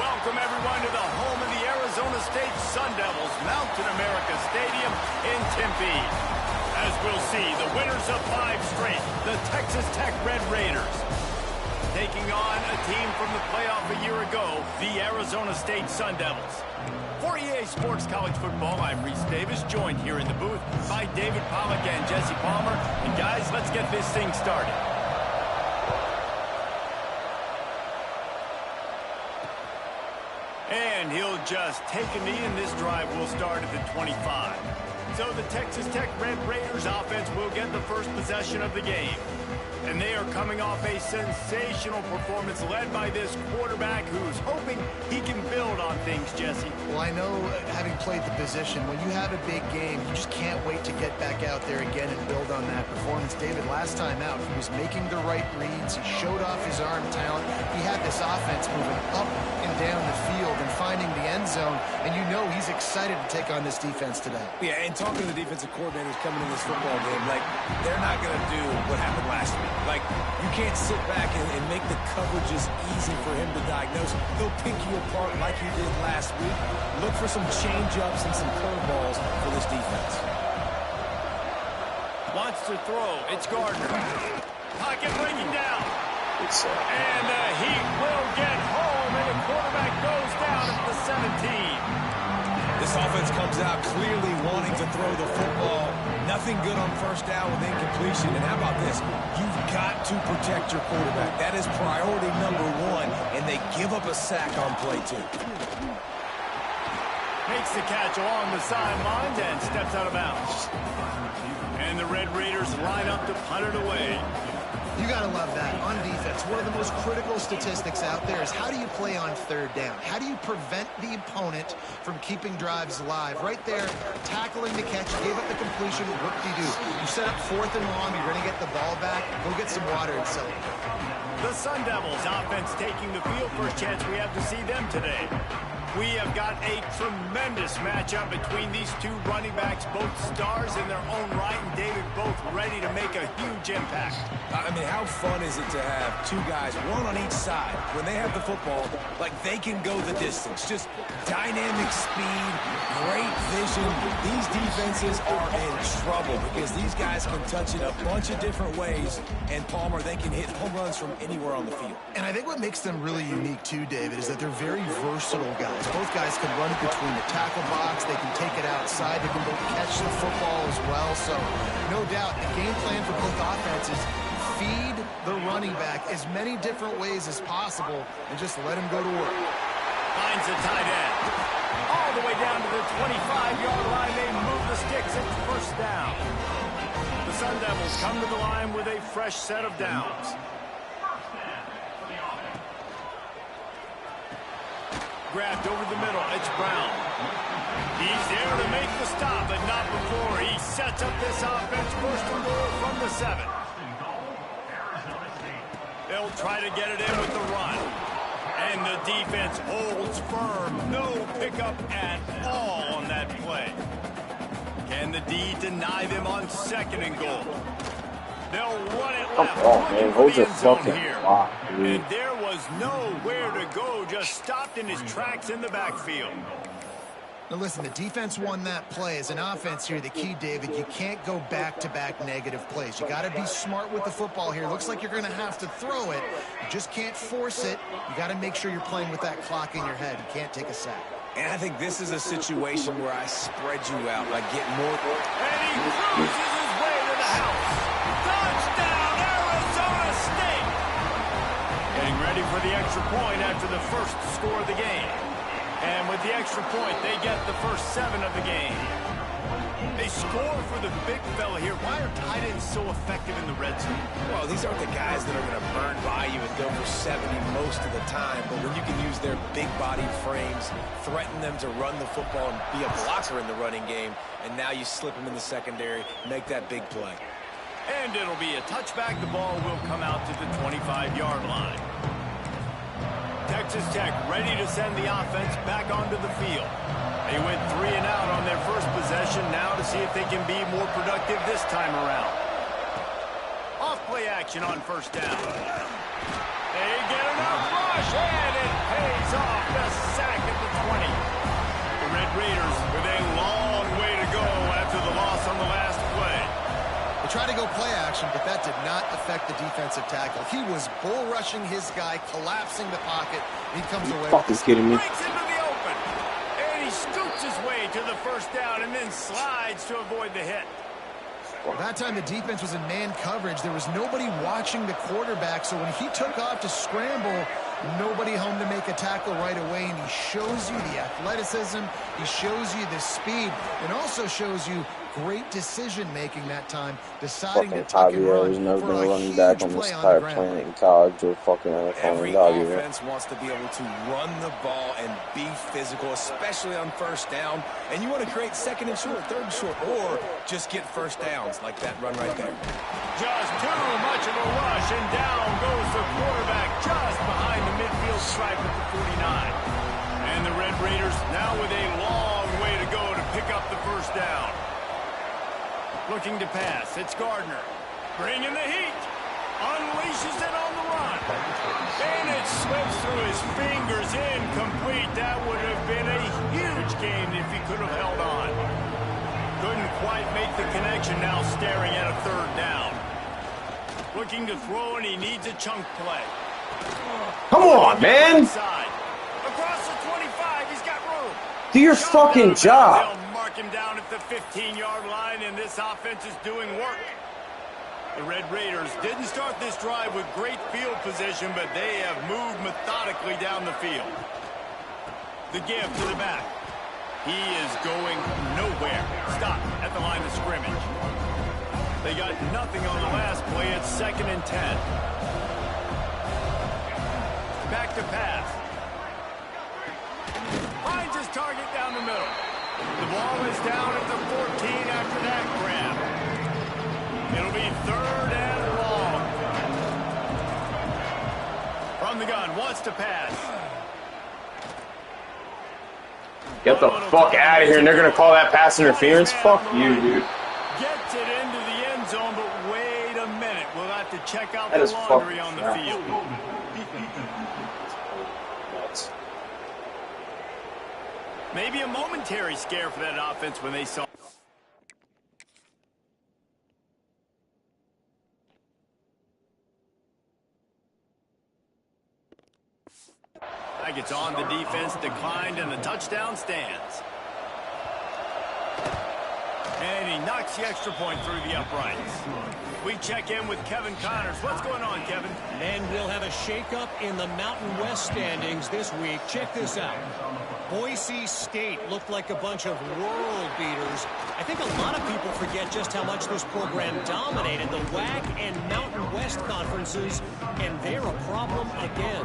Welcome, everyone, to the home of the Arizona State Sun Devils, Mountain America Stadium in Tempe. As we'll see, the winners of 5 straight, the Texas Tech Red Raiders, taking on a team from the playoff a year ago, the Arizona State Sun Devils. For EA Sports College Football, I'm Reese Davis, joined here in the booth by David Pollack and Jesse Palmer. And guys, let's get this thing started. And he'll just take a knee, and this drive will start at the 25. So the Texas Tech Red Raiders offense will get the first possession of the game. And they are coming off a sensational performance led by this quarterback who's hoping he can build on things, Jesse. Well, I know, having played the position, when you have a big game, you just can't wait to get back out there again and build on that performance. David, last time out, he was making the right reads. He showed off his arm talent. He had this offense moving up and down the field and finding the end zone. And you know he's excited to take on this defense today. Yeah, and talking to the defensive coordinators coming in this football game, like, they're not going to do what happened last week. Like, you can't sit back and make the coverages easy for him to diagnose. He'll pick you apart like he did last week. Look for some change-ups and some curveballs for this defense. Wants to throw. It's Gardner. Pocket bringing down. And he will get home, and the quarterback goes down at the 17. This offense comes out clearly wanting to throw the football. Nothing good on first down with incompletion. And how about this? You've got to protect your quarterback. That is priority number 1, and they give up a sack on play 2. Makes the catch along the sidelines and steps out of bounds. And the Red Raiders line up to punt it away. You got to love that. On defense, one of the most critical statistics out there is how do you play on third down? How do you prevent the opponent from keeping drives alive? Right there, tackling the catch, gave up the completion. What do? You set up 4th and long. You're going to get the ball back. Go get some water and sell it. The Sun Devils offense taking the field. First chance we have to see them today. We have got a tremendous matchup between these two running backs, both stars in their own right, and David both ready to make a huge impact. I mean, how fun is it to have 2 guys, one on each side, when they have the football, like they can go the distance. Just dynamic speed, great vision. These defenses are in trouble because these guys can touch it a bunch of different ways, and Palmer, they can hit home runs from anywhere on the field. And I think what makes them really unique too, David, is that they're very versatile guys. Both guys can run it between the tackle box. They can take it outside. They can both catch the football as well. So, no doubt, the game plan for both offenses, feed the running back as many different ways as possible and just let him go to work. Finds a tight end. All the way down to the 25-yard line. They move the sticks. It's first down. The Sun Devils come to the line with a fresh set of downs. Grabbed over the middle. It's Brown. He's there to make the stop, but not before. He sets up this offense first and goal from the 7. They'll try to get it in with the run. And the defense holds firm. No pickup at all on that play. Can the D deny them on 2nd and goal? They'll run it left. Come on, man. Hold your fucking block, dude. And there was nowhere to go. Just stopped in his tracks in the backfield. Now listen, the defense won that play. As an offense here, the key, David, you can't go back-to-back negative plays. You got to be smart with the football here. Looks like you're going to have to throw it. You just can't force it. You got to make sure you're playing with that clock in your head. You can't take a sack. And I think this is a situation where I spread you out, like get more. And he cruises his way to the house. Touchdown, Arizona State! Getting ready for the extra point after the first score of the game. And with the extra point, they get the first 7 of the game. They score for the big fella here. Why are tight ends so effective in the red zone? Well, these aren't the guys that are going to burn by you and go for 70 most of the time. But when you can use their big body frames, threaten them to run the football and be a blocker in the running game, and now you slip them in the secondary, make that big play. And it'll be a touchback. The ball will come out to the 25-yard line. Texas Tech ready to send the offense back onto the field. They went 3 and out on their first possession. Now to see if they can be more productive this time around. Off play action on first down. They get enough rush, and it pays off. The sack at the 20. The Red Raiders with a long way to go after the loss on the last play. They tried to go play action, but that did not affect the defensive tackle. He was bull rushing his guy, collapsing the pocket. He comes away. Fucking kidding me. Breaks into the open, and he scoots his way to the first down and then slides to avoid the hit. That time the defense was in man coverage. There was nobody watching the quarterback, so when he took off to scramble, nobody home to make a tackle right away, and he shows you the athleticism, he shows you the speed, and also shows you great decision-making that time, deciding Fucking to tuck and Javier run has never for been a running huge back on play this on the entire ground. planet in college or fucking NFL. Every Javier. offense wants to be able to run the ball and be physical, especially on first down. And you want to create second and short, third and short, or just get first downs like that run right there. Just too much of a rush, and down goes the quarterback just behind the midfield stripe at the 49. And the Red Raiders now with a long way to go to pick up the first down. Looking to pass, it's Gardner. Bringing the heat. Unleashes it on the run. And it slips through his fingers, incomplete. That would have been a huge gain if he could have held on. Couldn't quite make the connection, now staring at a third down. Looking to throw, and he needs a chunk play. Come on, man. Across the 25, he's got room. Do your fucking job. They'll mark him down at the 15-yard line, and this offense is doing work. The Red Raiders didn't start this drive with great field position, but they have moved methodically down the field. The give to the back. He is going nowhere. Stop at the line of scrimmage. They got nothing on the last play. It's 2nd and 10. Back to pass. Finds his target down the middle. The ball is down at the 14 after that grab. It'll be 3rd and long. From the gun, wants to pass. Get the fuck out of here, and they're gonna call that pass interference? Fuck you, dude. Gets it into the end zone, but wait a minute. We'll have to check out That the is laundry fucking on the crap. field. Nuts. Maybe a momentary scare for that offense when they saw. That gets on the defense, declined, and the touchdown stands. And he knocks the extra point through the uprights. We check in with Kevin Connors. What's going on, Kevin? And we'll have a shakeup in the Mountain West standings this week. Check this out. Boise State looked like a bunch of world beaters. I think a lot of people forget just how much this program dominated the WAC and Mountain West conferences, and they're a problem again.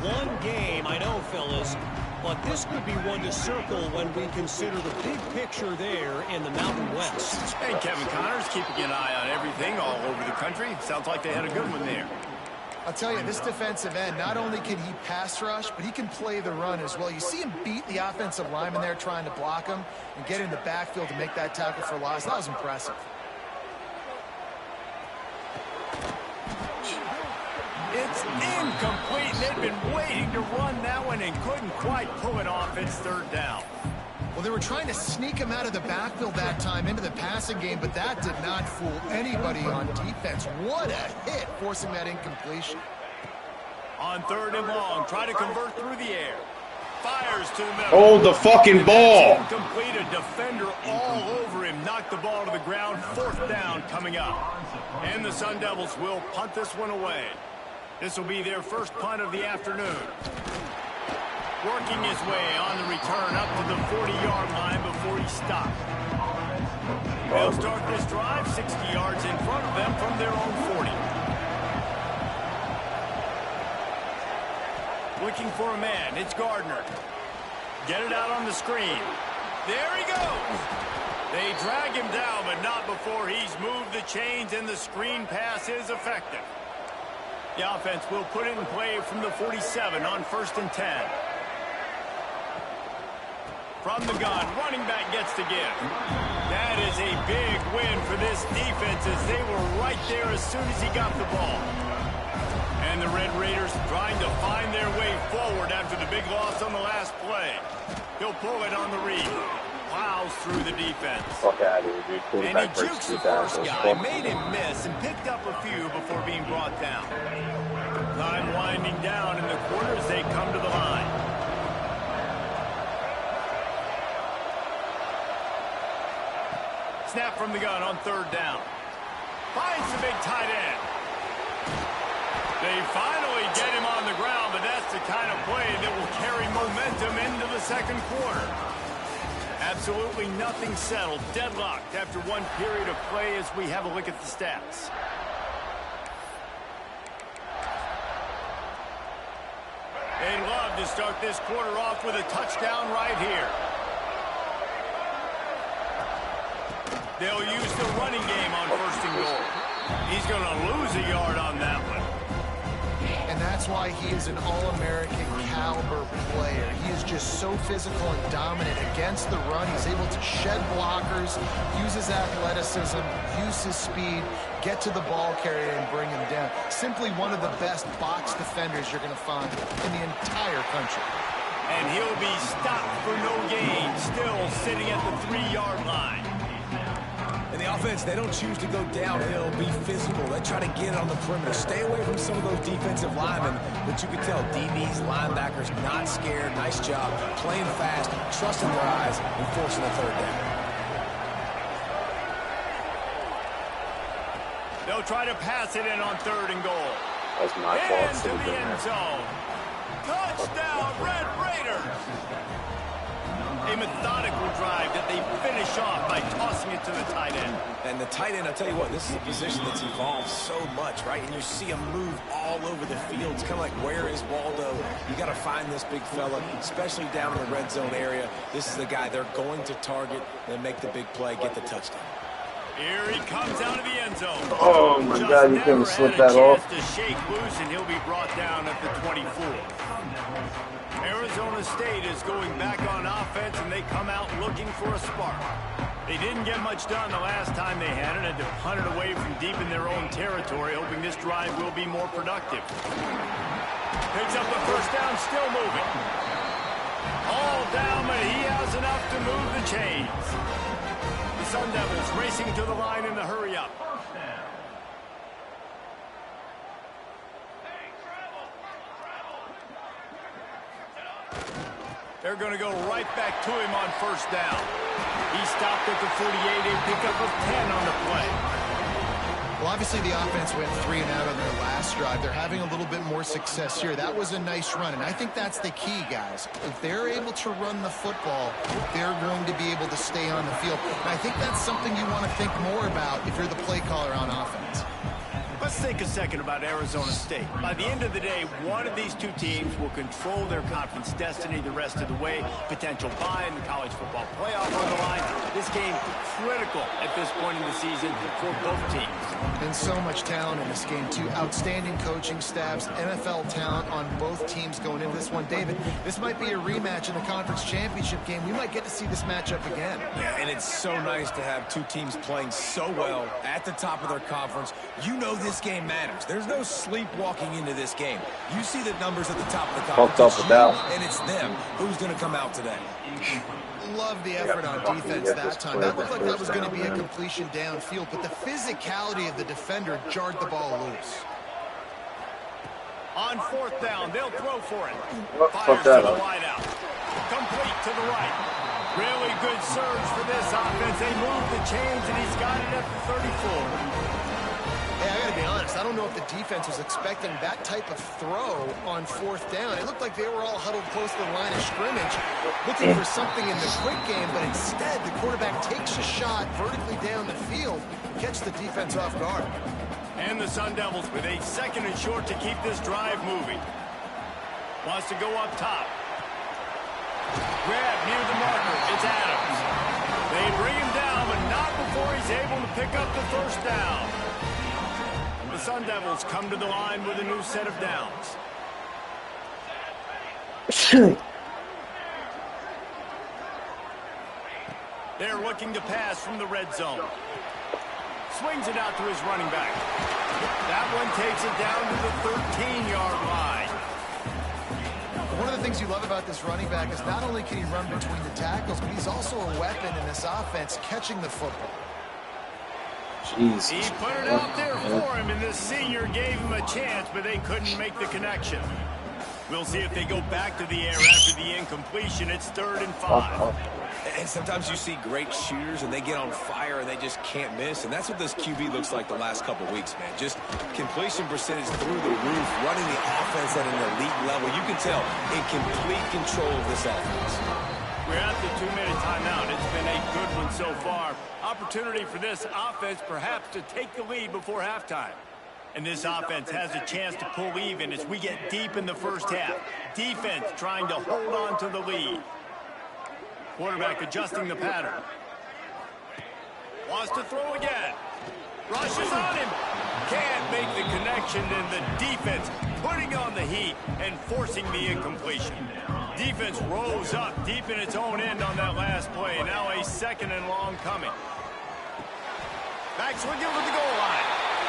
One game, I know, fellas, but this could be one to circle when we consider the big picture there in the Mountain West. Hey, Kevin Connors, keeping an eye on everything all over the country. Sounds like they had a good one there. I'll tell you, this defensive end, not only can he pass rush, but he can play the run as well. You see him beat the offensive lineman there trying to block him and get in the backfield to make that tackle for loss. That was impressive. It's incomplete. They've been waiting to run that one and couldn't quite pull it off. It's 3rd down. Well, they were trying to sneak him out of the backfield that time into the passing game, but that did not fool anybody on defense. What a hit, forcing that incompletion. On 3rd and long, try to convert through the air. Fires to the middle. Hold the fucking ball. Incomplete, a defender all over him. Knocked the ball to the ground. 4th down coming up. And the Sun Devils will punt this one away. This will be their first punt of the afternoon. Working his way on the return up to the 40-yard line before he stopped. They'll start this drive 60 yards in front of them from their own 40. Looking for a man. It's Gardner. Get it out on the screen. There he goes. They drag him down, but not before he's moved the chains, and the screen pass is effective. The offense will put it in play from the 47 on 1st and 10. From the gun, running back gets the give. That is a big win for this defense as they were right there as soon as he got the ball. And the Red Raiders trying to find their way forward after the big loss on the last play. He'll pull it on the read. Plows through the defense. Fuck out of here, dude. And he Quarterback jukes the first guy, made him miss, and picked up a few before being brought down. Time winding down in the quarters, they come to the line. Snap from the gun on third down. Finds the big tight end. They finally get him on the ground, but that's the kind of play that will carry momentum into the second quarter. Absolutely nothing settled. Deadlocked after one period of play as we have a look at the stats. They'd love to start this quarter off with a touchdown right here. They'll use the running game on first and goal. He's going to lose a yard on that one. And that's why he is an All-American caliber player. He is just so physical and dominant against the run. He's able to shed blockers, use his athleticism, use his speed, get to the ball carrier and bring him down. Simply one of the best box defenders you're going to find in the entire country. And he'll be stopped for no gain, still sitting at the 3-yard line. And the offense, they don't choose to go downhill, be physical. They try to get on the perimeter. Stay away from some of those defensive linemen. But you can tell DBs, linebackers, not scared. Nice job. Playing fast, trusting their eyes, and forcing the third down. They'll try to pass it in on third and goal. That's my fault. Into the end zone. Touchdown, Red Raiders! A methodical drive that they finish off by tossing it to the tight end. And the tight end, I'll tell you what, this is a position that's evolved so much, right? And you see him move all over the field. It's kind of like, where is Waldo? You got to find this big fella, especially down in the red zone area. This is the guy they're going to target and make the big play, get the touchdown. Here he comes out of the end zone. Oh, my God, you couldn't slip that off. To shake loose, and he'll be brought down at the 24. Arizona State is going back on offense, and they come out looking for a spark. They didn't get much done the last time they had it, and to punt it away from deep in their own territory, hoping this drive will be more productive. Picks up the first down, still moving. All down, but he has enough to move the chains. The Sun Devils racing to the line in the hurry-up. They're going to go right back to him on first down. He stopped at the 48, a pickup of 10 on the play. Well, obviously the offense went 3 and out on their last drive. They're having a little bit more success here. That was a nice run, and I think that's the key, guys. If they're able to run the football, they're going to be able to stay on the field. And I think that's something you want to think more about if you're the play caller on offense. Let's think a second about Arizona State. By the end of the day, one of these two teams will control their conference destiny the rest of the way. Potential bye in the college football playoff on the line. This game critical at this point in the season for both teams. And so much talent in this game, too. Outstanding coaching staffs, NFL talent on both teams going into this one. David, this might be a rematch in the conference championship game. We might get to see this matchup again. Yeah, and it's so nice to have two teams playing so well at the top of their conference. You know this game matters. There's no sleepwalking into this game. You see the numbers at the top of the conference, and it's them who's going to come out today. Love the effort on defense that time. That looked like that was going to be a completion downfield, but the physicality of the defender jarred the ball loose. On fourth down, they'll throw for it. Fires to the wide out. Complete to the right. Really good surge for this offense. They move the chains, and he's got it at the 34. Hey, I got to be honest, I don't know if the defense was expecting that type of throw on fourth down. It looked like they were all huddled close to the line of scrimmage, looking for something in the quick game, but instead the quarterback takes a shot vertically down the field, catch the defense off guard. And the Sun Devils with a second and short to keep this drive moving. Wants to go up top. Grab near the marker. It's Adams. They bring him down, but not before he's able to pick up the first down. The Sun Devils come to the line with a new set of downs. They're looking to pass from the red zone. Swings it out to his running back. That one takes it down to the 13-yard line. One of the things you love about this running back is not only can he run between the tackles, but he's also a weapon in this offense catching the football. Jesus. He put it out there for him, and the senior gave him a chance, but they couldn't make the connection. We'll see if they go back to the air after the incompletion. It's 3rd and 5. And sometimes you see great shooters, and they get on fire, and they just can't miss. And that's what this QB looks like the last couple weeks, man. Just completion percentage through the roof, running the offense at an elite level. You can tell in complete control of this offense. We're at the 2-minute timeout. It's been a good one so far. Opportunity for this offense perhaps to take the lead before halftime. And this offense has a chance to pull even as we get deep in the first half. Defense trying to hold on to the lead. Quarterback adjusting the pattern. Wants to throw again. Rushes on him. Can't make the connection, and the defense putting on the heat and forcing the incompletion. Defense rose up deep in its own end on that last play. Now a 2nd and long coming. Back swinging with the goal line.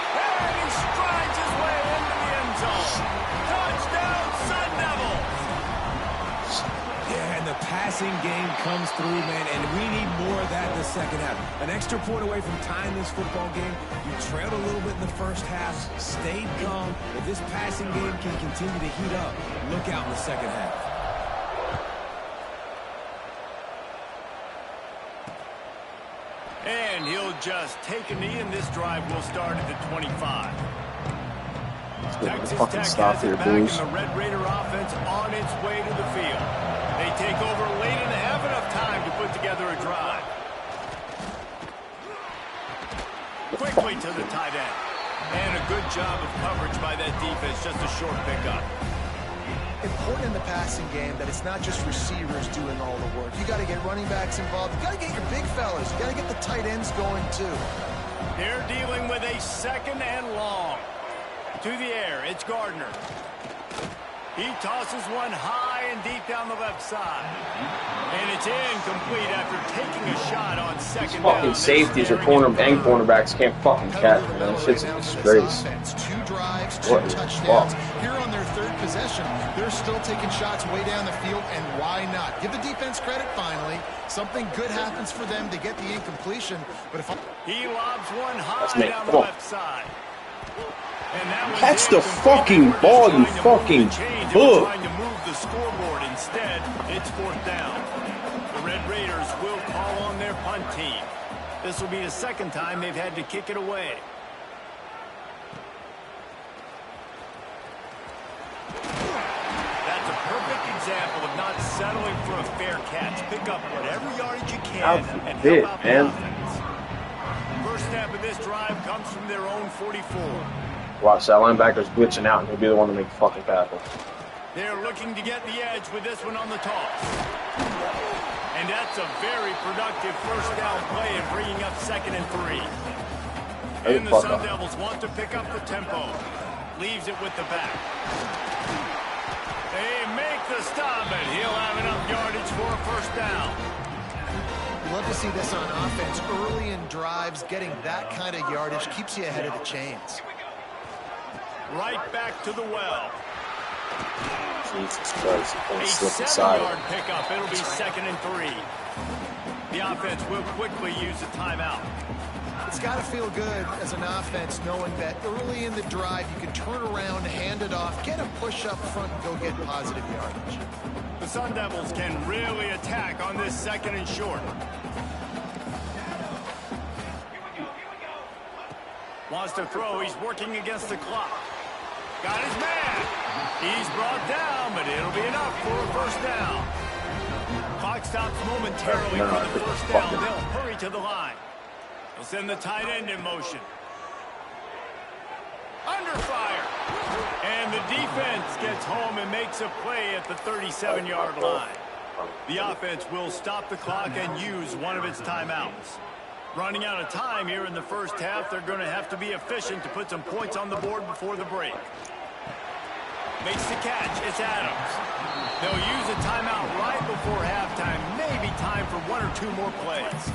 And he strides his way into the end zone. Touchdown, Sun Devils! Yeah, and the passing game comes through, man, and we need more of that in the second half. An extra point away from tying this football game. You trailed a little bit in the first half, stayed calm. If this passing game can continue to heat up, look out in the second half. And he'll just take a knee, and this drive will start at the 25. Texas Tech has it back, and the Red Raider offense on its way to the field. They take over late and have enough time to put together a drive. Quickly to the tight end. And a good job of coverage by that defense, just a short pickup. Important in the passing game that it's not just receivers doing all the work. You got to get running backs involved. You got to get your big fellas. You got to get the tight ends going too. They're dealing with a 2nd and long. To the air, it's Gardner. He tosses one high and deep down the left side. And it's incomplete after taking a shot on 2nd down. Fucking safeties or cornerbacks can't fucking catch, man. That shit's a disgrace. 2 drives, 2 touchdowns. Here on their 3rd possession, they're still taking shots way down the field, and why not? Give the defense credit finally. Something good happens for them to get the incompletion. But if he lobs one high down the left side. Catch the fucking ball, you fucking hook. Trying to move the scoreboard. Instead, it's 4th down. The Red Raiders will call on their punt team. This will be the 2nd time they've had to kick it away. That's a perfect example of not settling for a fair catch. Pick up whatever yardage you can and help out the offense. First snap of this drive comes from their own 44. Watch, that linebacker's glitching out, and he'll be the one to make the fucking tackle. They're looking to get the edge with this one on the toss. And that's a very productive first down play and bringing up 2nd and 3. And the Sun Devils want to pick up the tempo. Leaves it with the back. They make the stop, and he'll have enough yardage for a first down. Love to see this on offense. Early in drives, getting that kind of yardage keeps you ahead of the chains. Right back to the well. Jesus Christ, a 7-yard pickup. It'll be 2nd and 3. The offense will quickly use a timeout. It's got to feel good as an offense knowing that early in the drive you can turn around, hand it off, get a push up front, and go get positive yardage. The Sun Devils can really attack on this 2nd and short. Wants to throw. He's working against the clock. Got his man. He's brought down, but it'll be enough for a first down. Clock stops momentarily for the first down. They'll hurry to the line. They'll send the tight end in motion. Under fire. And the defense gets home and makes a play at the 37-yard line. The offense will stop the clock and use one of its timeouts. Running out of time here in the first half, they're going to have to be efficient to put some points on the board before the break. Makes the catch. It's Adams. They'll use a timeout right before halftime. Maybe time for 1 or 2 more plays.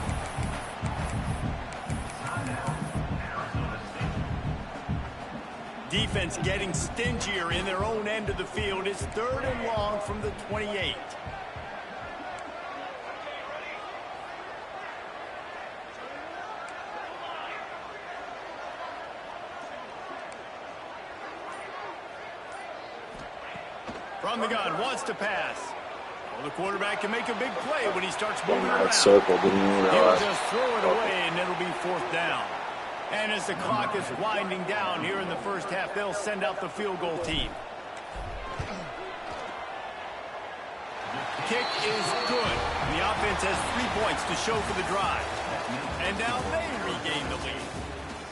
Defense getting stingier in their own end of the field. It's 3rd and long from the 28. From the gun, wants to pass. Well, the quarterback can make a big play when he starts moving around. Circle, didn't even He'll just throw it away, and it'll be 4th down. And as the clock is winding down here in the first half, they'll send out the field goal team. Kick is good. The offense has 3 points to show for the drive. And now they regain the lead.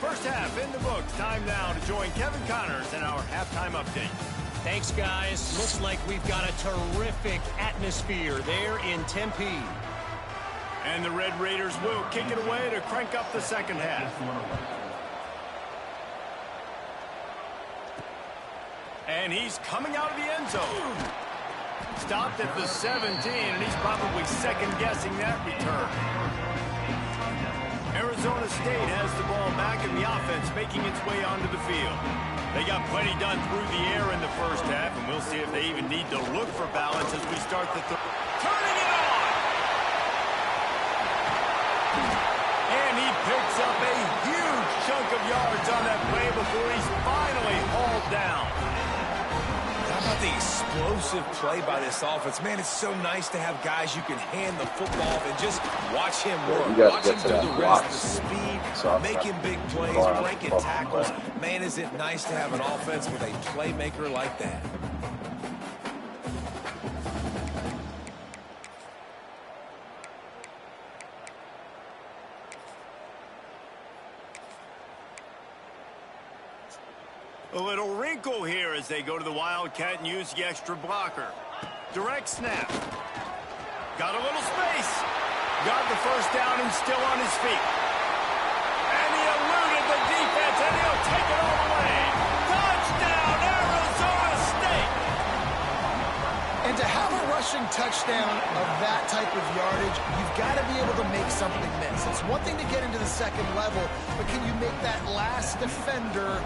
First half in the books. Time now to join Kevin Connors in our halftime update. Thanks, guys. Looks like we've got a terrific atmosphere there in Tempe. And the Red Raiders will kick it away to crank up the second half. And he's coming out of the end zone. Stopped at the 17, and he's probably second-guessing that return. Arizona State has the ball back, and the offense making its way onto the field. They got plenty done through the air in the first half, and we'll see if they even need to look for balance as we start the turning it on! And he picks up a huge chunk of yards on that play before he's finally hauled down. How about the explosive play by this offense? Man, it's so nice to have guys you can hand the football and just watch him work. Watch him do the rest, the speed, making big plays, breaking tackles. Man, is it nice to have an offense with a playmaker like that. A little wrinkle here as they go to the Wildcat and use the extra blocker. Direct snap. Got a little space. Got the first down and still on his feet. And he eluded the defense, and he'll take it all the way. Touchdown, Arizona State! And to have a rushing touchdown of that type of yardage, you've got to be able to make something miss. It's one thing to get into the second level, but can you make that last defender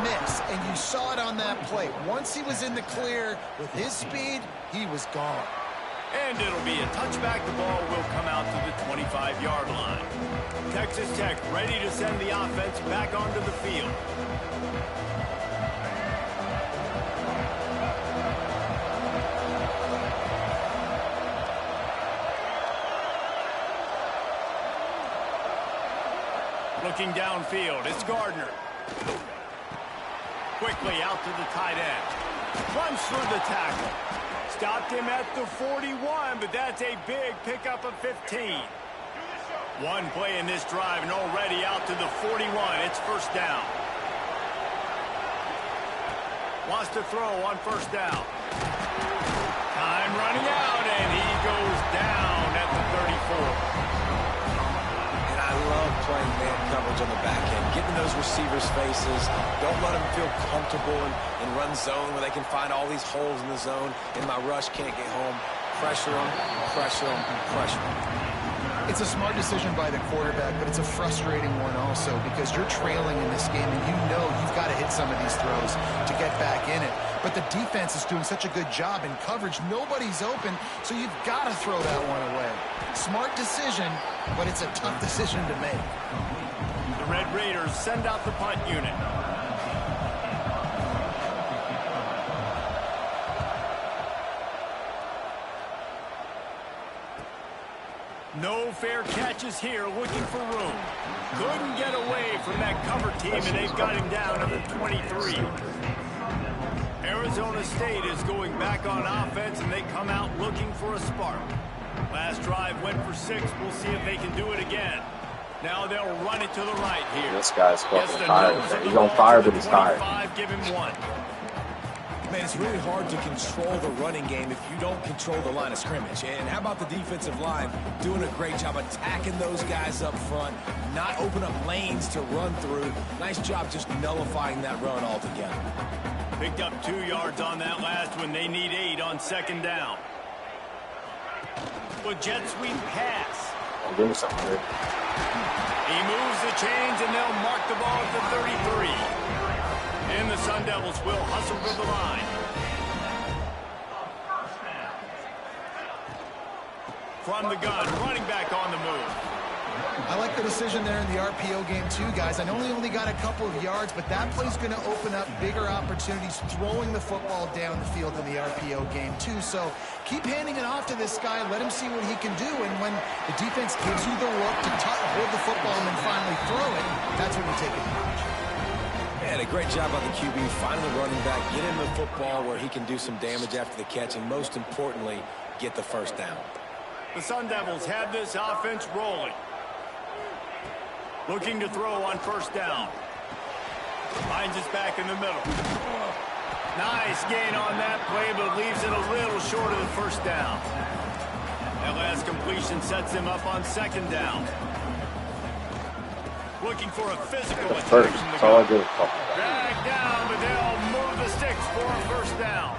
miss? And you saw it on that play. Once he was in the clear with his speed, he was gone. And it'll be a touchback. The ball will come out to the 25-yard line. Texas Tech ready to send the offense back onto the field. Looking downfield, it's Gardner. Quickly out to the tight end. Runs through the tackle. Stopped him at the 41, but that's a big pickup of 15. One play in this drive, and already out to the 41. It's first down. Wants to throw on first down. Time running out, and he goes down at the 34. I love playing man coverage on the back end, getting those receivers' faces. Don't let them feel comfortable in run zone where they can find all these holes in the zone, and my rush can't get home. Pressure them, pressure them, pressure them. It's a smart decision by the quarterback, but it's a frustrating one also because you're trailing in this game, and you know you've got to hit some of these throws to get back in it. But the defense is doing such a good job in coverage. Nobody's open, so you've got to throw that one away. Smart decision, but it's a tough decision to make. The Red Raiders send out the punt unit. No fair catches here, looking for room. Couldn't get away from that cover team, and they've got him down to the 23. Arizona State is going back on offense, and they come out looking for a spark. Last drive went for 6. We'll see if they can do it again. Now they'll run it to the right here. This guy's fucking tired. He's on fire, but he's tired. Give him 1. Man, it's really hard to control the running game if you don't control the line of scrimmage. And how about the defensive line doing a great job attacking those guys up front, not open up lanes to run through. Nice job just nullifying that run altogether. Picked up 2 yards on that last one. They need 8 on second down. With jet sweep pass. I'll give him something here. He moves the chains, and they'll mark the ball at the 33. And the Sun Devils will hustle to the line. From the gun, running back on the move. I like the decision there in the RPO game too, guys. I know he only got a couple of yards, but that play's going to open up bigger opportunities throwing the football down the field in the RPO game too. So keep handing it off to this guy. Let him see what he can do. And when the defense gives you the look to hold the football and then finally throw it, that's when you take advantage. Man, a great job by the QB, finding the running back, get him the football where he can do some damage after the catch, and most importantly, get the first down. The Sun Devils have this offense rolling. Looking to throw on first down. Finds us back in the middle. Nice gain on that play, but leaves it a little short of the first down. That last completion sets him up on second down. Looking for a physical attack. First, that's all I do. Drag down, but they'll move the sticks for a first down.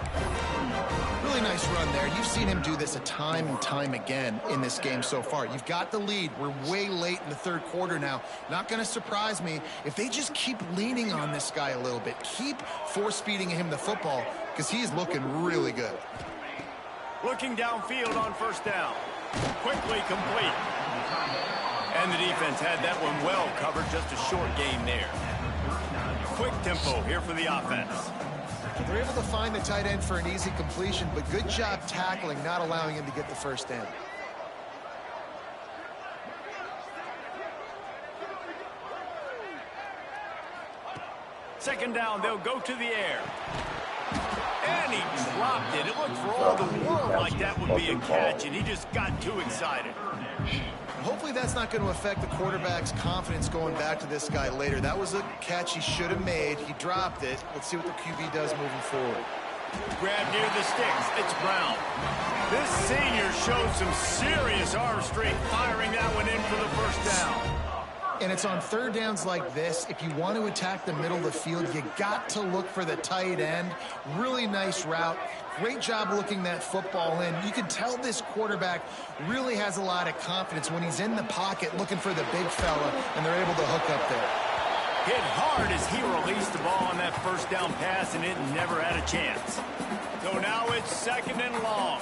Really nice run there. You've seen him do this a time and time again in this game so far. You've got the lead. We're way late in the third quarter now. Not going to surprise me if they just keep leaning on this guy a little bit. Keep force-feeding him the football because he's looking really good. Looking downfield on first down. Quickly complete. And the defense had that one well covered. Just a short gain there. Quick tempo here for the offense. They're able to find the tight end for an easy completion, but good job tackling, not allowing him to get the first down. Second down, they'll go to the air. And he dropped it. It looked for all the world like that would be a catch, and he just got too excited. Hopefully that's not going to affect the quarterback's confidence going back to this guy later. That was a catch he should have made. He dropped it. Let's see what the QB does moving forward. Grab near the sticks. It's Brown. This senior showed some serious arm strength, firing that one in for the first down. And it's on third downs like this. If you want to attack the middle of the field, you got to look for the tight end. Really nice route. Great job looking that football in. You can tell this quarterback really has a lot of confidence when he's in the pocket looking for the big fella, and they're able to hook up there. Hit hard as he released the ball on that first down pass, and it never had a chance. So now it's second and long.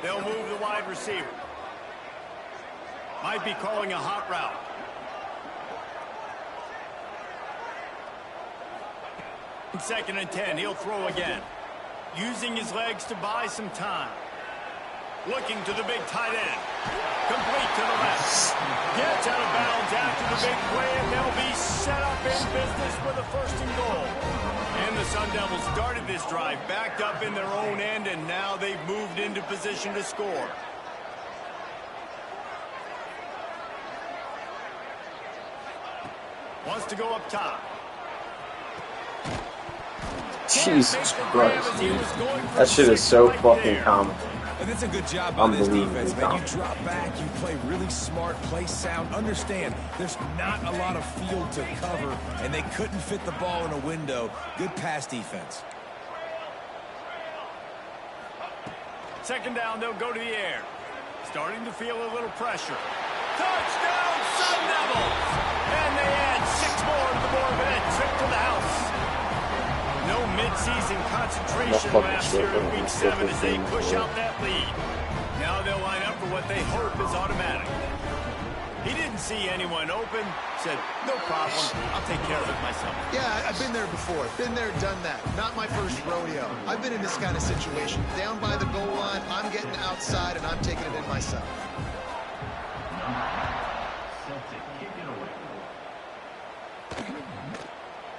They'll move the wide receiver. Might be calling a hot route. Second and 10, he'll throw again. Using his legs to buy some time. Looking to the big tight end. Complete to the left. Gets out of bounds after the big play, and they'll be set up in business with a first and goal. And the Sun Devils started this drive backed up in their own end, and now they've moved into position to score. Wants to go up top. Jesus Christ, dude. That shit is so fucking common. And that's a good job by this defense, man. You drop back, you play really smart, play sound. Understand, there's not a lot of field to cover, and they couldn't fit the ball in a window. Good pass defense. Second down, they'll go to the air. Starting to feel a little pressure. Touchdown, Sun Devils! And they add 6 more to the board with that trip to the house. No midseason concentration last year in Week 7 as they push out that lead. Now they'll line up for what they hope is automatic. He didn't see anyone open, said, no problem, I'll take care of it myself. Yeah, I've been there before. Been there, done that. Not my first rodeo. I've been in this kind of situation. Down by the goal line, I'm getting outside, and I'm taking it in myself.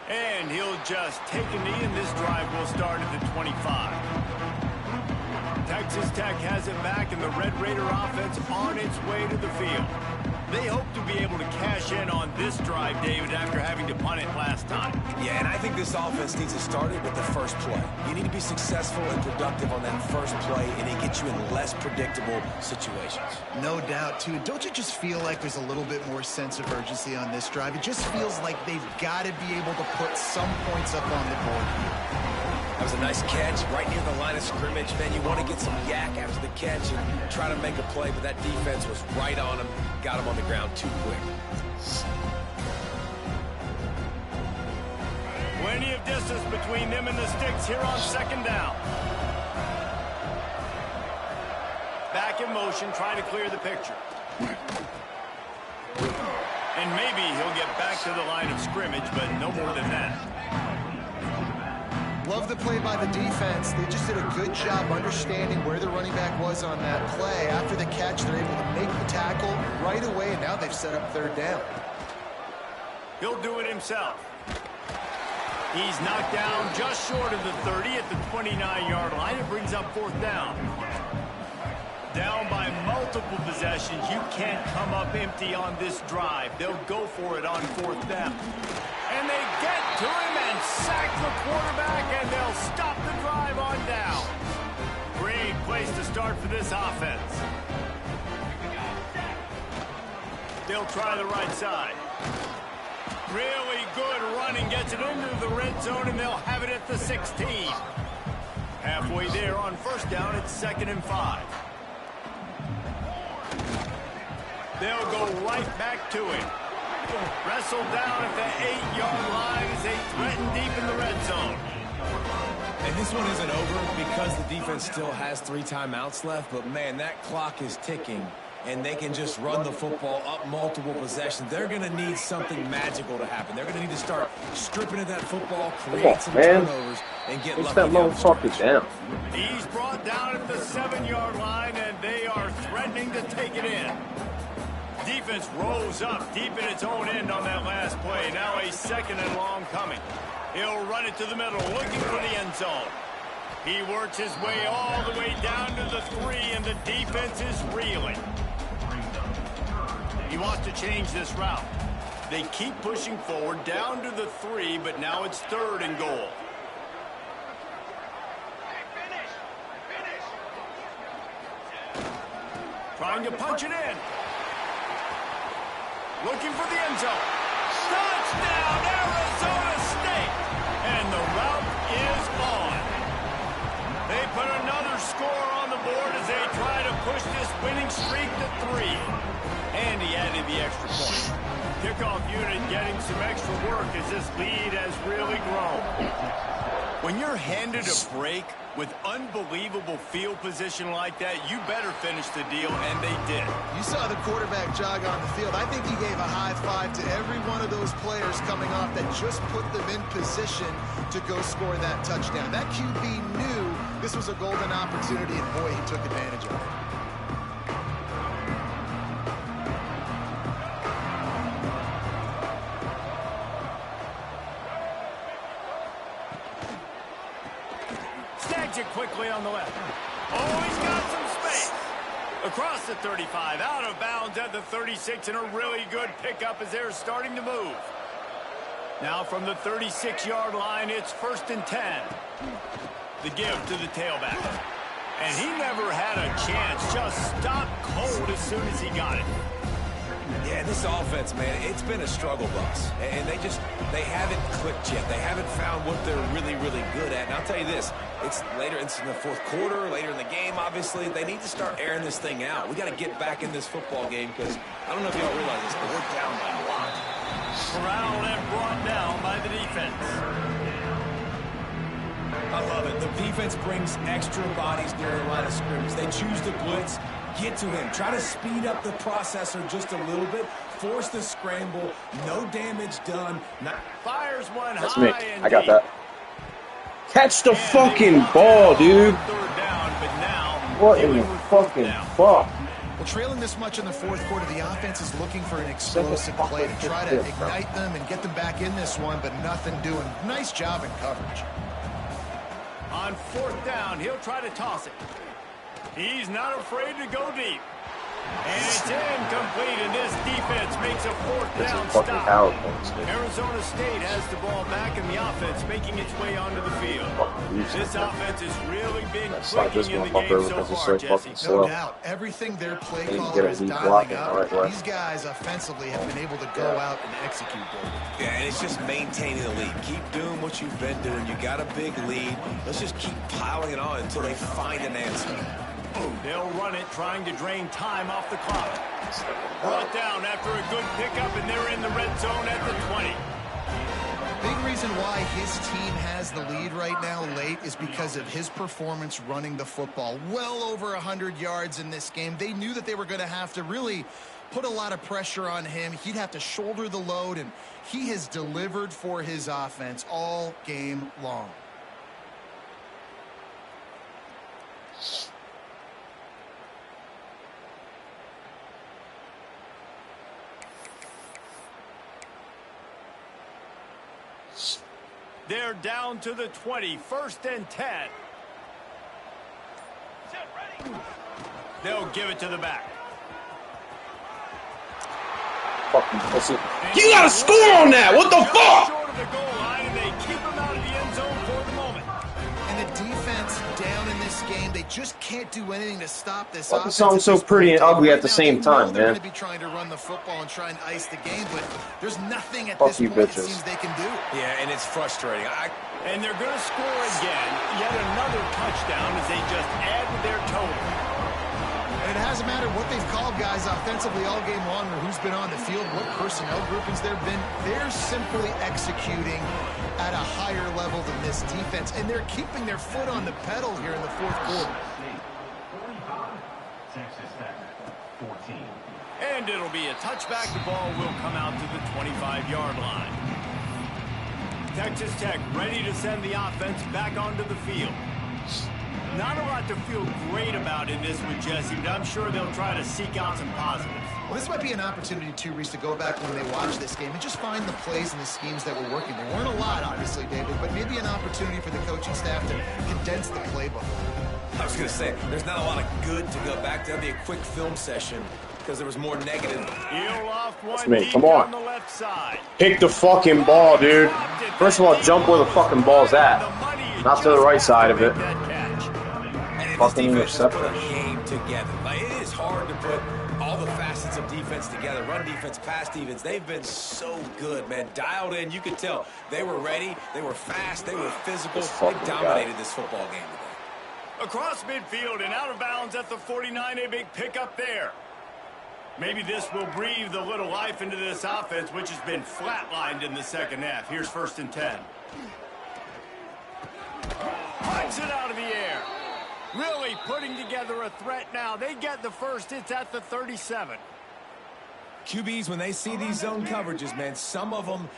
And he'll just take a knee, and this drive will start at the 25. Texas Tech has it back, and the Red Raider offense on its way to the field. They hope to be able to cash in on this drive, David, after having to punt it last time. Yeah, and I think this offense needs to start it with the first play. You need to be successful and productive on that first play, and it gets you in less predictable situations. No doubt, too. Don't you just feel like there's a little bit more sense of urgency on this drive? It just feels like they've got to be able to put some points up on the board here. That was a nice catch right near the line of scrimmage. Man, you want to get some yak after the catch and try to make a play, but that defense was right on him, got him on the ground too quick. Plenty of distance between them and the sticks here on second down. Back in motion, trying to clear the picture. And maybe he'll get back to the line of scrimmage, but no more than that. Love the play by the defense. They just did a good job understanding where the running back was on that play. After the catch, they're able to make the tackle right away, and now they've set up third down. He'll do it himself. He's knocked down just short of the 30 at the 29-yard line. It brings up fourth down. Down by multiple possessions. You can't come up empty on this drive. They'll go for it on fourth down. And they get to him and sack the quarterback, and they'll stop the drive on down. Great place to start for this offense. They'll try the right side. Really good running, gets it into the red zone, and they'll have it at the 16. Halfway there on first down, it's 2nd and 5. They'll go right back to him. Wrestled down at the 8-yard line as they threaten deep in the red zone. And this one isn't over because the defense still has 3 timeouts left, but man, that clock is ticking. And they can just run the football up multiple possessions. They're going to need something magical to happen. They're going to need to start stripping at that football, create some turnovers, and get lucky. That motherfucker down. He's brought down at the 7-yard line, and they are threatening to take it in. Defense rose up deep in its own end on that last play. Now a 2nd and long coming. He'll run it to the middle, looking for the end zone. He works his way all the way down to the 3, and the defense is reeling. He wants to change this route. They keep pushing forward down to the 3, but now it's 3rd and goal. Trying to punch it in. Looking for the end zone. Touchdown, Arizona State! And the route is on. They put another score on the board as they try to push this winning streak to 3. And he added the extra point. Kickoff unit getting some extra work as this lead has really grown. When you're handed a break with unbelievable field position like that, you better finish the deal, and they did. You saw the quarterback jog on the field. I think he gave a high five to every one of those players coming off that just put them in position to go score that touchdown. That QB knew this was a golden opportunity, and boy, he took advantage of it. Snags it quickly on the left. Oh, he's got some space. Across the 35, out of bounds at the 36, and a really good pickup as they're starting to move. Now from the 36-yard line, it's 1st and 10. The give to the tailback. And he never had a chance, just stopped cold as soon as he got it. Yeah, this offense, man, it's been a struggle bus. And they haven't clicked yet. They haven't found what they're really, really good at. And I'll tell you this, it's in the 4th quarter, later in the game, obviously. They need to start airing this thing out. We got to get back in this football game because I don't know if y'all realize this, but we're down by a lot. Corralled and brought down by the defense. I love it. The defense brings extra bodies near the line of scrimmage. They choose to blitz. Get to him. Try to speed up the processor just a little bit. Force the scramble. No damage done. Fires one That's high me. and I got deep. that. Catch the fucking ball, dude. Third down, but now What in the fucking fuck? Well, trailing this much in the 4th quarter, the offense is looking for an explosive play to try to ignite them and get them back in this one, but nothing doing. Nice job in coverage. On 4th down, he'll try to toss it. He's not afraid to go deep. And it's incomplete, and this defense makes a 4th down stop. Arizona State has the ball back, and the offense making its way onto the field. This offense has really been clicking in the game so far, Jesse. No doubt. Everything their play caller is dialing up. These guys offensively have been able to go out and execute. Yeah, and it's just maintaining the lead. Keep doing what you've been doing. You got a big lead. Let's just keep piling it on until they find an answer. They'll run it, trying to drain time off the clock. Brought down after a good pickup, and they're in the red zone at the 20. big reason why his team has the lead right now late is because of his performance running the football. Well over 100 yards in this game. They knew that they were going to have to really put a lot of pressure on him. He'd have to shoulder the load, and he has delivered for his offense all game long. They're down to the 20, 1st and 10. They'll give it to the back. Fucking pussy. You gotta score on that! What the fuck? Short of the goal line, and they keep him out of the end zone for the moment. And the defense down in this game, they just can't do anything to stop this Fucking offense. sounds so pretty and ugly at the same time, They're man. going to be trying to run the football and try and ice the game, but there's nothing at Fuck this you, point it bitches. seems they can do. Yeah, and it's frustrating. And they're going to score again. Yet another touchdown as they just add to their total. And it hasn't mattered what they've called guys offensively all game long or who's been on the field, what personnel groupings there have been. They're simply executing at a higher level than this defense, and they're keeping their foot on the pedal here in the fourth quarter. And it'll be a touchback. The ball will come out to the 25-yard line. Texas Tech ready to send the offense back onto the field. Not a lot to feel great about in this with Jesse, but I'm sure they'll try to seek out some positives. Well, this might be an opportunity, too, Reese, to go back when they watch this game and just find the plays and the schemes that were working. There weren't a lot, obviously, David, but maybe an opportunity for the coaching staff to condense the playbook. I was going to say, there's not a lot of good to go back. That'll be a quick film session because there was more negative. He'll off one me. deep Come on. down the left side. Pick the fucking ball, dude. First of all, jump where the fucking ball's at. Not to the right side of it. And Fucking this defense has put a interception. game together. Like, it is hard to put all the facets of defense together. Run defense, pass defense. They've been so good, man. Dialed in. You could tell they were ready. They were fast. They were physical. They dominated this football game today. Across midfield and out of bounds at the 49, a big pickup there. Maybe this will breathe a little life into this offense, which has been flatlined in the second half. Here's 1st and 10. Punts it out of the air. Really putting together a threat now. They get the first. It's at the 37. QBs, when they see these zone coverages, man, some of them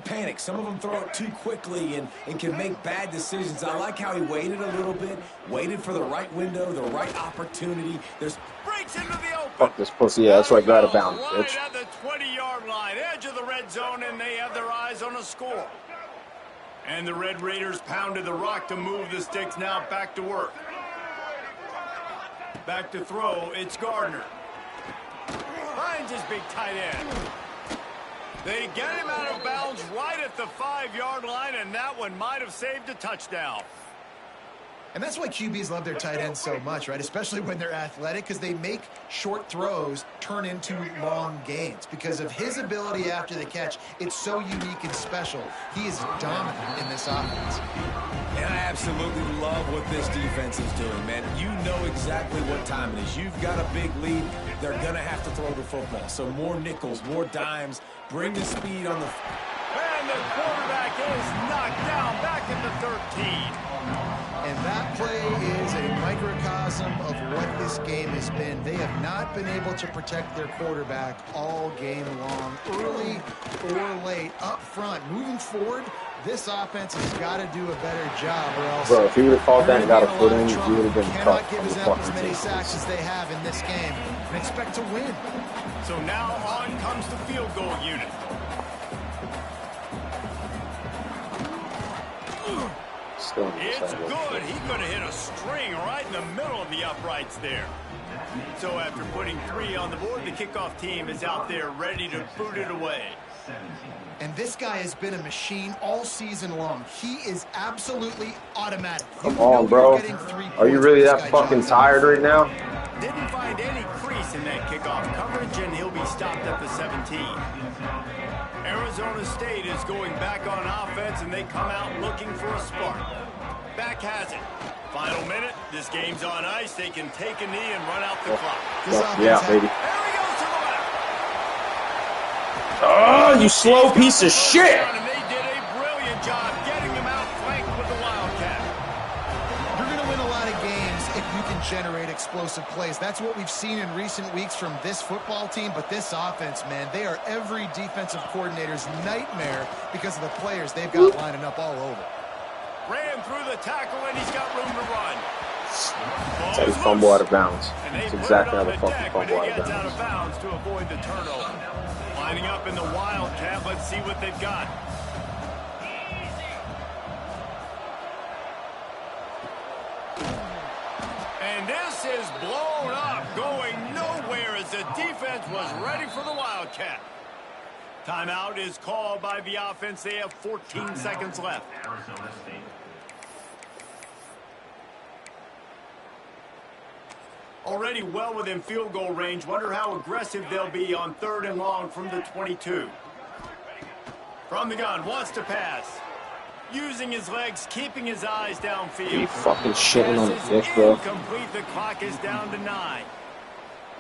panic. Some of them throw it too quickly and can make bad decisions. I like how he waited a little bit, waited for the right window, the right opportunity. Breaks into the open. Fuck this pussy. Yeah, that's right. Got out of bounds, Right bitch. at the 20-yard line, edge of the red zone, and they have their eyes on a score. And the Red Raiders pounded the rock to move the sticks. Now back to work. Back to throw. It's Gardner. Finds his big tight end. They get him out of bounds right at the 5-yard line, and that one might have saved a touchdown. And that's why QBs love their tight ends so much, right? Especially when they're athletic, because they make short throws turn into long gains. Because of his ability after the catch, it's so unique and special. He is dominant in this offense. And I absolutely love what this defense is doing, man. You know exactly what time it is. You've got a big lead. They're going to have to throw the football. So more nickels, more dimes. Bring the speed on the... And the quarterback is knocked down back at the 13. And that play is a microcosm of what this game has been. They have not been able to protect their quarterback all game long, early or late, up front. Moving forward, this offense has got to do a better job, or else... Bro, if he would have caught that and got a foot in, he would have been cannot tough give on the us up as fucking many team. sacks as they have in this game and expect to win. So now on comes the field goal unit. Still in the It's side of good. it. He could have hit a string right in the middle of the uprights there. So after putting 3 on the board, the kickoff team is out there ready to boot it away. And this guy has been a machine all season long. He is absolutely automatic. Come on, bro. Are you really that fucking tired right now? Didn't find any crease in that kickoff coverage, and he'll be stopped at the 17. Arizona State is going back on offense, and they come out looking for a spark. Back has it. Final minute. This game's on ice. They can take a knee and run out the clock. Yeah, baby. There he goes to the left. Oh, you slow piece of shit! And they did a brilliant job getting them outflanked with the Wildcat. You're going to win a lot of games if you can generate explosive plays. That's what we've seen in recent weeks from this football team, but this offense, man, they are every defensive coordinator's nightmare because of the players they've got lining up all over. Ran through the tackle, and he's got room to run. That's how you fumble out of bounds. That's exactly how the fuck you fumble out of bounds to avoid the turnover. Lining up in the Wildcat, let's see what they've got. And this is blown up, going nowhere as the defense was ready for the Wildcat. Timeout is called by the offense. They have 14 seconds left. Already well within field goal range. Wonder how aggressive they'll be on 3rd and long from the 22. From the gun, wants to pass. Using his legs, keeping his eyes downfield. You fucking shitting on the dick, bro. Incomplete. The clock is down to 9.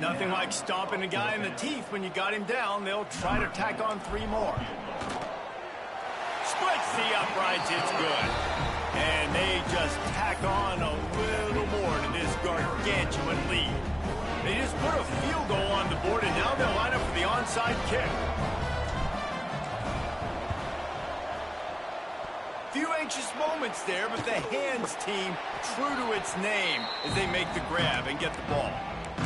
Nothing like stomping a guy in the teeth when you got him down. They'll try to tack on 3 more. Splits the uprights. It's good. And they just tack on a little more to this gargantuan lead. They just put a field goal on the board, and now they'll line up for the onside kick. Few anxious moments there, but the hands team true to its name as they make the grab and get the ball.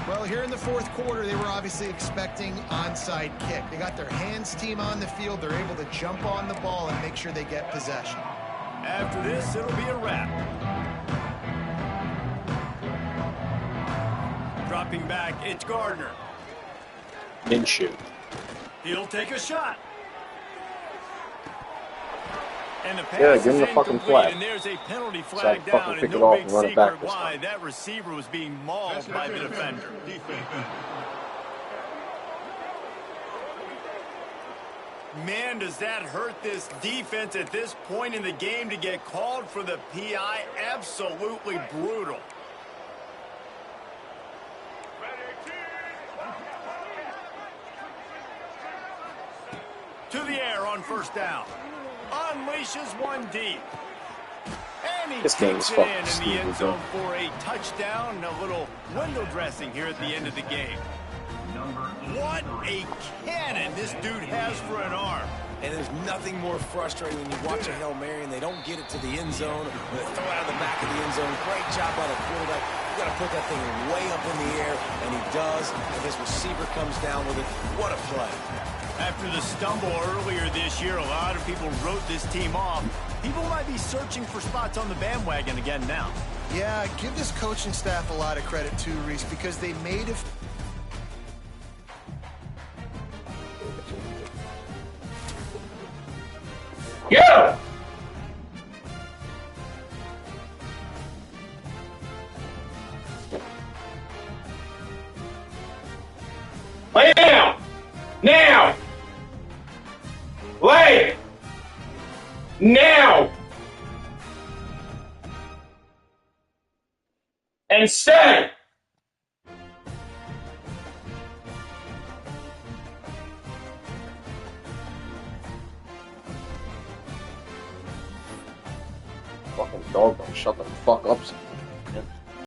Well, here in the 4th quarter, they were obviously expecting onside kick. They got their hands team on the field. They're able to jump on the ball and make sure they get possession. After this, it'll be a wrap. Dropping back, it's Gardner. Minshew. He'll take a shot. And the pass give him the fucking flag. And there's a penalty flag So down, pick and it no off big and run it back secret this why time. that receiver was being mauled by the defender. Man, does that hurt this defense at this point in the game to get called for the PI? Absolutely brutal. To the air on 1st down. Unleashes one deep. And he This game takes is it fucking in the stupid, end bro. zone for a touchdown and a little window dressing here at the end of the game. What a cannon this dude has for an arm. And there's nothing more frustrating when you watch a Hail Mary and they don't get it to the end zone, or they throw it out of the back of the end zone. Great job by the quarterback. You got to put that thing way up in the air, and he does, and his receiver comes down with it. What a play. After the stumble earlier this year, a lot of people wrote this team off. People might be searching for spots on the bandwagon again now. Yeah, give this coaching staff a lot of credit too, Reese, because they made a... Go! Lay down! Now! Lay! Now! And stay! Fucking dog, don't shut the fuck up.